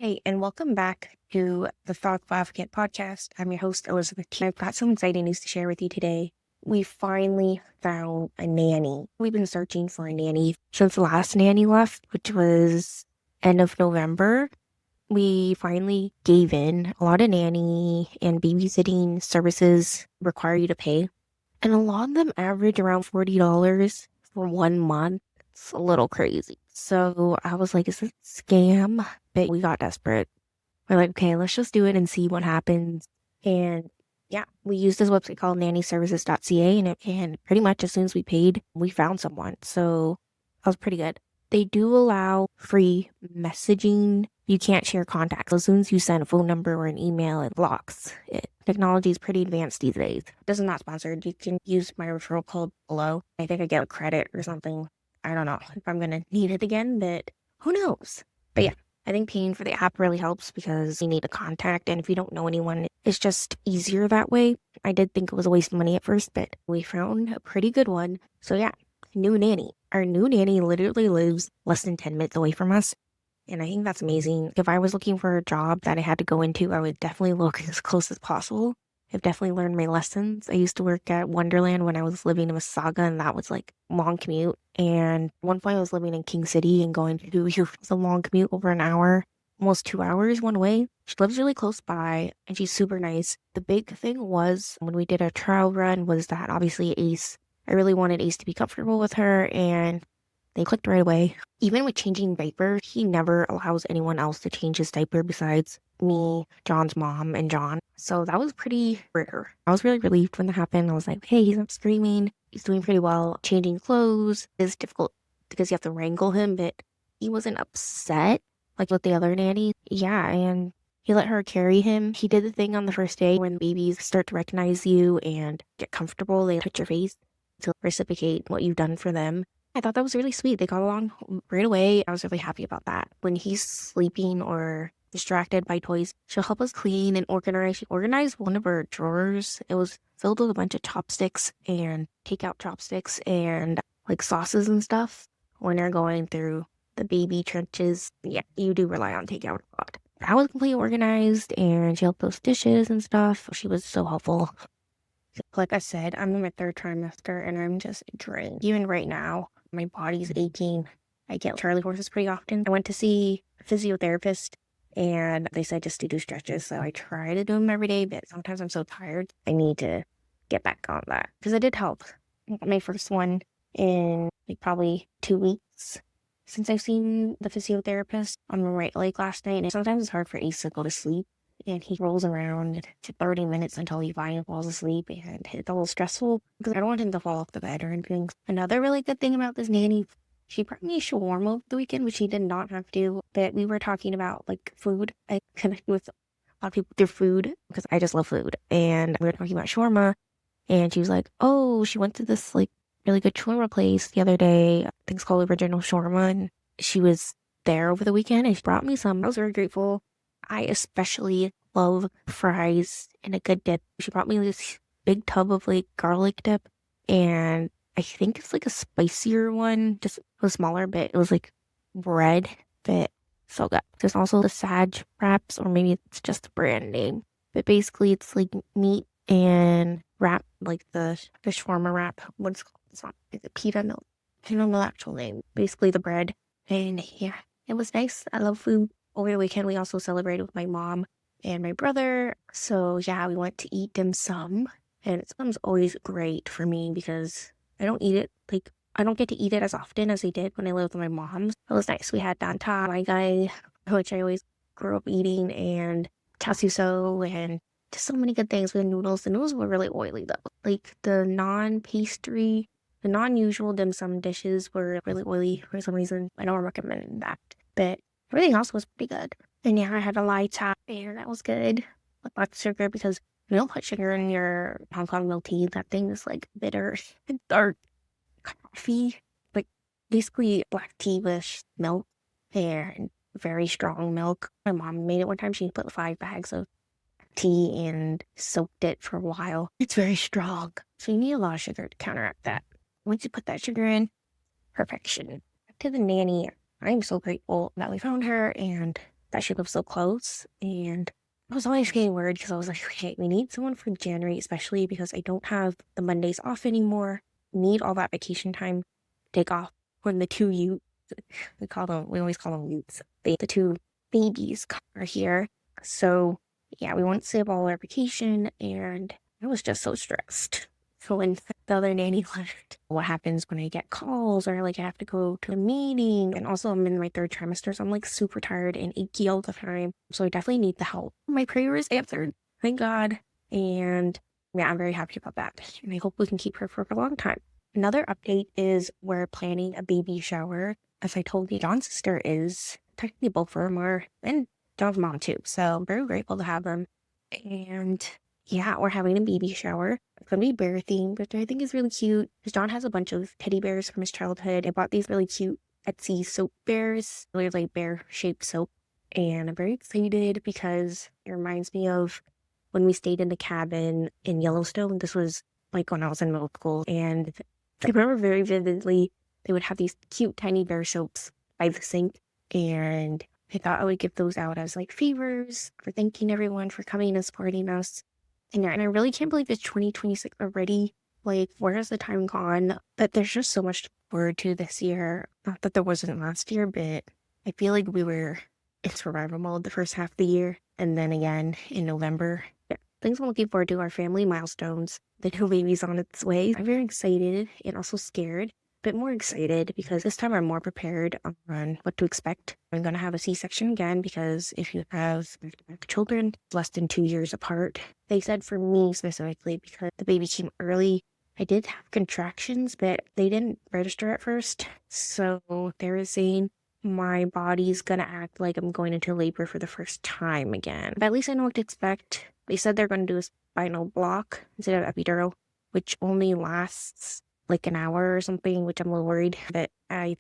Hey, and welcome back to the Thoughtful Advocate podcast. I'm your host, Elizabeth. I've got some exciting news to share with you today. We finally found a nanny. We've been searching for a nanny since the last nanny left, which was end of November. We finally gave in. A lot of nanny and babysitting services require you to pay, and a lot of them average around $40 for 1 month. It's a little crazy. So I was like, is this a scam? But we got desperate. We're like, okay, let's just do it and see what happens. And yeah, we used this website called nannyservices.ca, and pretty much as soon as we paid, we found someone. So that was pretty good. They do allow free messaging. You can't share contacts. As soon as you send a phone number or an email, it blocks it. Technology is pretty advanced these days. This is not sponsored. You can use my referral code below. I think I get a credit or something. I don't know if I'm going to need it again, but who knows? But yeah, I think paying for the app really helps because you need a contact. And if you don't know anyone, it's just easier that way. I did think it was a waste of money at first, but we found a pretty good one. So yeah, new nanny. Our new nanny literally lives less than 10 minutes away from us. And I think that's amazing. If I was looking for a job that I had to go into, I would definitely look as close as possible. I've definitely learned my lessons. I used to work at Wonderland when I was living in Mississauga, and that was like a long commute. And one point I was living in King City and going to was a long commute, over an hour, almost 2 hours one way. She lives really close by and she's super nice. The big thing was when we did our trial run was that obviously I really wanted Ace to be comfortable with her, and they clicked right away. Even with changing diaper, he never allows anyone else to change his diaper besides me, John's mom, and John. So that was pretty rare. I was really relieved when that happened. I was like, hey, he's not screaming. He's doing pretty well. Changing clothes is difficult because you have to wrangle him, but he wasn't upset like with the other nanny. Yeah, and he let her carry him. He did the thing on the first day when babies start to recognize you and get comfortable. They touch your face to reciprocate what you've done for them. I thought that was really sweet. They got along right away. I was really happy about that. When he's sleeping or distracted by toys, she'll help us clean and organize. She organized one of her drawers. It was filled with a bunch of chopsticks and takeout chopsticks and like sauces and stuff. When they're going through the baby trenches, yeah, you do rely on takeout a lot. That was completely organized, and she helped those dishes and stuff. She was so helpful. Like I said, I'm in my third trimester and I'm just drained. Even right now, my body's aching. I get Charlie horses pretty often. I went to see a physiotherapist and they said just to do stretches. So I try to do them every day, but sometimes I'm so tired. I need to get back on that because it did help. I got my first one in like probably 2 weeks since I've seen the physiotherapist on my right leg last night. And sometimes it's hard for Ace to go to sleep. And he rolls around for 30 minutes until he finally falls asleep, and it's a little stressful because I don't want him to fall off the bed or anything. Another really good thing about this nanny, she brought me a shawarma over the weekend, which she did not have to, but we were talking about like food. I connect with a lot of people through food because I just love food, and we were talking about shawarma, and she was like, oh, she went to this like really good shawarma place the other day. I think it's called Original Shawarma, and she was there over the weekend and she brought me some. I was very grateful. I especially love fries and a good dip. She brought me this big tub of like garlic dip, and I think it's like a spicier one, just a smaller bit. It was like red, but so good. There's also the Sag wraps, or maybe it's just a brand name, but basically it's like meat and wrap, like the shawarma wrap. What's it called? It's not, is it pita? No, I don't know the actual name. Basically the bread, and yeah, it was nice. I love food. Over the weekend, we also celebrated with my mom and my brother. So yeah, we went to eat dim sum. And dim sum's always great for me because I don't eat it, like, I don't get to eat it as often as I did when I lived with my mom. It was nice. We had danta, my guy, which I always grew up eating, and chasuso, and just so many good things with noodles. The noodles were really oily though. Like the non-pastry, the non-usual dim sum dishes were really oily for some reason. I don't recommend that. But everything else was pretty good. And yeah, I had a light tap, and that was good. With lots of sugar because you don't put sugar in your Hong Kong milk tea. That thing is like bitter and dark coffee. Like basically black tea with milk and very strong milk. My mom made it one time. She put 5 bags of tea and soaked it for a while. It's very strong. So you need a lot of sugar to counteract that. Once you put that sugar in, perfection. Back to the nanny. I'm so grateful that we found her and that she lives so close. And I was always getting worried because I was like, okay, we need someone for January, especially because I don't have the Mondays off anymore. Need all that vacation time to take off when the two youths, we always call them youths, the two babies are here. So yeah, we want to save all our vacation, and I was just so stressed. So when the other nanny left, what happens when I get calls or like I have to go to a meeting? And also I'm in my third trimester, so I'm like super tired and achy all the time. So I definitely need the help. My prayer is answered. Thank God. And yeah, I'm very happy about that. And I hope we can keep her for a long time. Another update is we're planning a baby shower. As I told you, John's sister is technically both of them are, and John's mom too. So I'm very grateful to have them. And yeah, we're having a baby shower. It's gonna be bear themed, which I think is really cute. Because John has a bunch of teddy bears from his childhood. I bought these really cute Etsy soap bears, really like bear shaped soap. And I'm very excited because it reminds me of when we stayed in the cabin in Yellowstone. This was like when I was in middle school. And I remember very vividly, they would have these cute tiny bear soaps by the sink. And I thought I would give those out as like favors for thanking everyone for coming and supporting us. And I really can't believe it's 2026 already. Like, where has the time gone? But there's just so much to look forward to this year. Not that there wasn't last year, but I feel like we were in survival mode the first half of the year. And then again in November. Yeah, things I'm looking forward to are family milestones. The new baby's on its way. I'm very excited and also scared. Bit more excited because this time I'm more prepared on what to expect. I'm going to have a C-section again because if you have children less than 2 years apart, they said for me specifically because the baby came early, I did have contractions, but they didn't register at first. So they were saying my body's going to act like I'm going into labor for the first time again. But at least I know what to expect. They said they're going to do a spinal block instead of epidural, which only lasts like an hour or something, which I'm a little worried. But I'm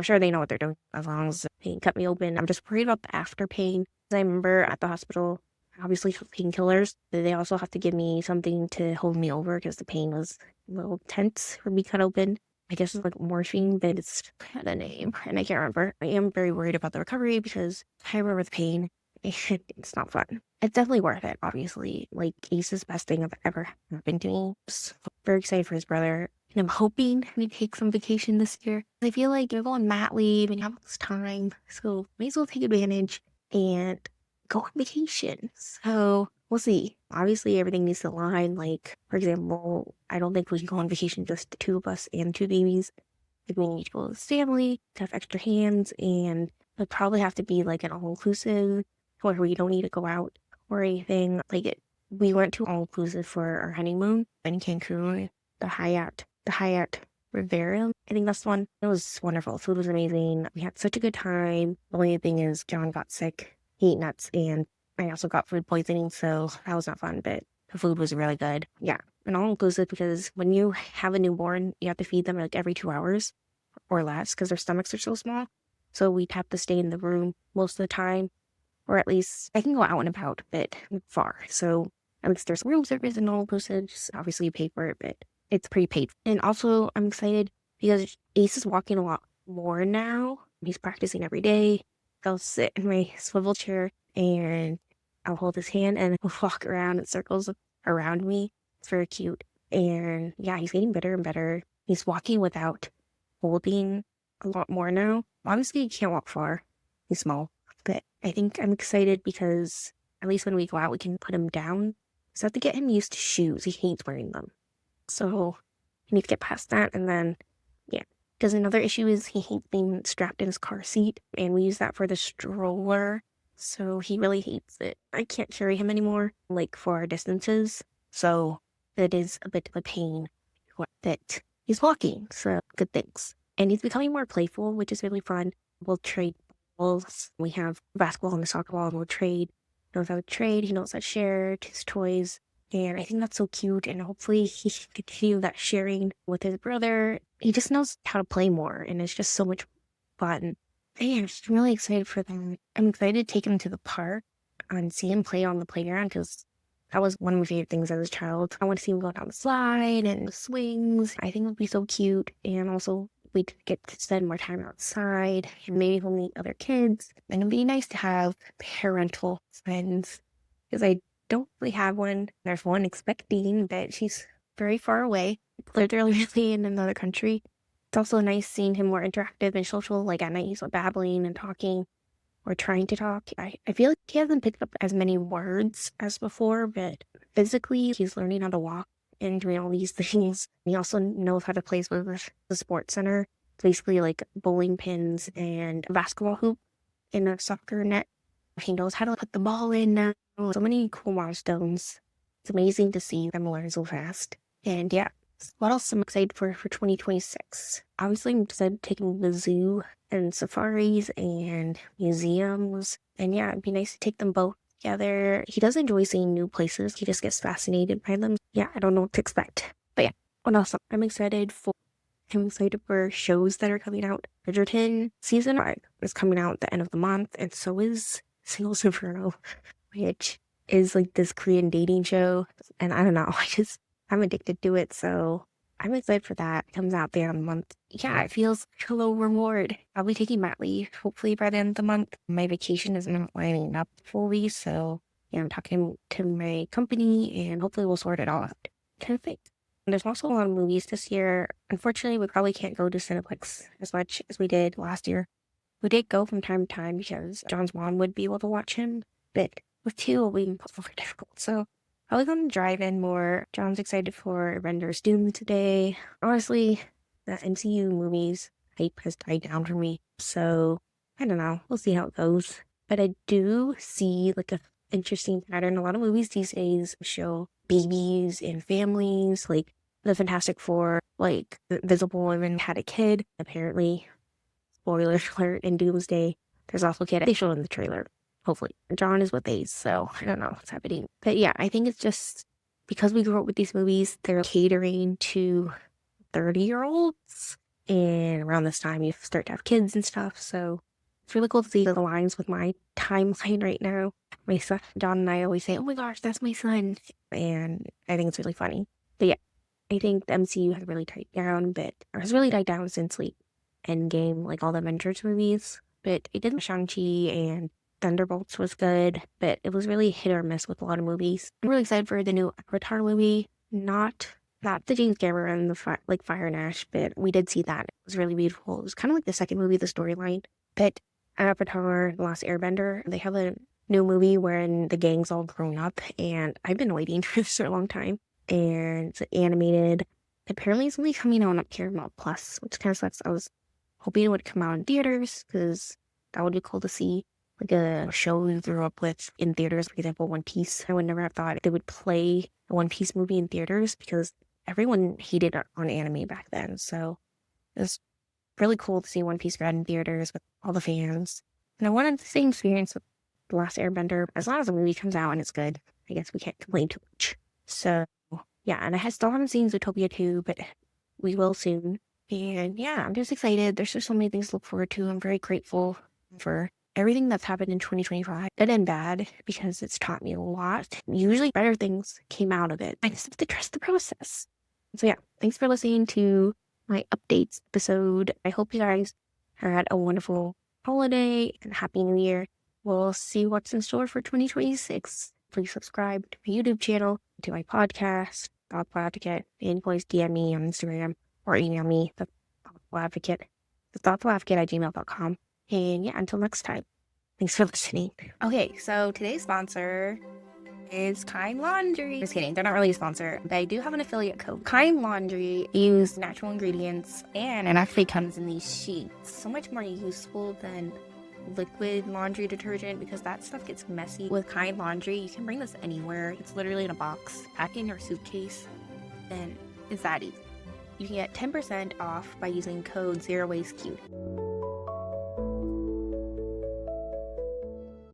sure they know what they're doing as long as they cut me open. I'm just worried about the after pain. I remember at the hospital, obviously painkillers, but they also have to give me something to hold me over because the pain was a little tense for me cut open. I guess it's like morphine, but it's had a name and I can't remember. I am very worried about the recovery because I remember the pain. It's not fun. It's definitely worth it, obviously. Like, Ace is the best thing I've ever happened to me. So very excited for his brother. And I'm hoping we take some vacation this year. I feel like you're going mat leave and you have all this time. So may as well take advantage and go on vacation. So we'll see. Obviously, everything needs to align. Like, for example, I don't think we can go on vacation just the two of us and two babies. Like, we need to go with family to have extra hands, and it'll probably have to be like an all-inclusive where we don't need to go out or anything. We went to all-inclusive for our honeymoon in Cancun, the Hyatt Rivera. I think that's the one. It was wonderful. Food was amazing. We had such a good time. The only thing is John got sick. He ate nuts, and I also got food poisoning, so that was not fun, but the food was really good. Yeah, and all-inclusive because when you have a newborn, you have to feed them like every 2 hours or less because their stomachs are so small. So we'd have to stay in the room most of the time, or at least I can go out and about, but far. So at least there's room service and all-inclusive. Obviously you pay for it, but it's prepaid. And also I'm excited because Ace is walking a lot more now. He's practicing every day. I'll sit in my swivel chair and I'll hold his hand and he'll walk around in circles around me. It's very cute. And yeah, he's getting better and better. He's walking without holding a lot more now. Obviously, he can't walk far. He's small. But I think I'm excited because at least when we go out, we can put him down. So I have to get him used to shoes. He hates wearing them. So I need to get past that. And then, yeah. Because another issue is he hates being strapped in his car seat. And we use that for the stroller. So he really hates it. I can't carry him anymore, like for our distances. So it is a bit of a pain that he's walking. So good things. And he's becoming more playful, which is really fun. We'll trade balls. We have basketball and the soccer ball, and we'll trade. He knows how to trade. He knows how to share his toys. And I think that's so cute. And hopefully he can continue that sharing with his brother. He just knows how to play more. And it's just so much fun. I'm just really excited for them. I'm excited to take him to the park and see him play on the playground because that was one of my favorite things as a child. I want to see him go down the slide and the swings. I think it would be so cute. And also we'd get to spend more time outside and maybe we'll meet other kids. And it'd be nice to have parental friends because I don't really have one. There's one expecting, but she's very far away, literally in another country. It's also nice seeing him more interactive and social, like at night he's like babbling and talking or trying to talk. I feel like he hasn't picked up as many words as before, but physically he's learning how to walk and doing all these things. He also knows how to play with the sports center, basically like bowling pins and a basketball hoop in a soccer net. He knows how to put the ball in now. So many cool milestones. It's amazing to see them learn so fast. And yeah, what else I'm excited for 2026? Obviously, I'm excited taking the zoo and safaris and museums. And yeah, it'd be nice to take them both together. He does enjoy seeing new places. He just gets fascinated by them. Yeah, I don't know what to expect. But yeah, what else? I'm excited for shows that are coming out. Bridgerton season 5 is coming out at the end of the month, and so is Inferno, which is like this Korean dating show. And I don't know, I'm addicted to it, so I'm excited for that. It comes out there in a month. Yeah, it feels like a low reward. I'll be taking mat leave, hopefully by the end of the month. My vacation is not lining up fully, so yeah, I'm talking to my company, and hopefully we'll sort it all out. Kind of think. There's also a lot of movies this year. Unfortunately, we probably can't go to Cineplex as much as we did last year. We did go from time to time because John's mom would be able to watch him, but with 2, it'll be more difficult. So probably going to drive in more. John's excited for Avengers Doom today. Honestly, the MCU movies hype has died down for me. So I don't know. We'll see how it goes. But I do see like a interesting pattern. A lot of movies these days show babies and families, like the Fantastic Four, like the Invisible Woman had a kid, apparently. Spoiler alert, in Doomsday, there's also a kid. They showed in the trailer. Hopefully. John is with Ace, so I don't know what's happening. But yeah, I think it's just because we grew up with these movies, they're catering to 30-year-olds. And around this time, you start to have kids and stuff. So it's really cool to see the lines with my timeline right now. My son, John and I always say, oh my gosh, that's my son. And I think it's really funny. But yeah, I think the MCU has really died down, or has really died down since like Endgame, like all the Avengers movies. But it did. Shang-Chi and Thunderbolts was good, but it was really hit or miss with a lot of movies. I'm really excited for the new Avatar movie. Not the James Cameron, the Fire and Ash, but we did see that. It was really beautiful. It was kind of like the second movie of the storyline. But Avatar, The Last Airbender, they have a new movie wherein the gang's all grown up, and I've been waiting for this for a long time. And it's animated. Apparently it's only coming out on Paramount Plus, which kind of sucks. I was hoping it would come out in theaters, because that would be cool to see like a show we grew up with in theaters. For example, One Piece. I would never have thought they would play a One Piece movie in theaters, because everyone hated it on anime back then. So it was really cool to see One Piece read in theaters with all the fans. And I wanted the same experience with The Last Airbender. As long as the movie comes out and it's good, I guess we can't complain too much. So yeah, and I still haven't seen Zootopia 2, but we will soon. And yeah, I'm just excited. There's just so many things to look forward to. I'm very grateful for everything that's happened in 2025, good and bad, because it's taught me a lot. Usually better things came out of it. I just have to trust the process. So yeah, thanks for listening to my updates episode. I hope you guys had a wonderful holiday and Happy New Year. We'll see what's in store for 2026. Please subscribe to my YouTube channel, to my podcast, Thoughtful Advocate, and please DM me on Instagram or email me, the Thoughtful Advocate at gmail.com. And yeah, until next time, thanks for listening. Okay, so today's sponsor is Kind Laundry. Just kidding, they're not really a sponsor, but I do have an affiliate code. Kind Laundry use natural ingredients, and it actually comes in these sheets. So much more useful than liquid laundry detergent, because that stuff gets messy. With Kind Laundry, you can bring this anywhere. It's literally in a box, pack in your suitcase, and it's that easy. You can get 10% off by using code ZeroWasteCute.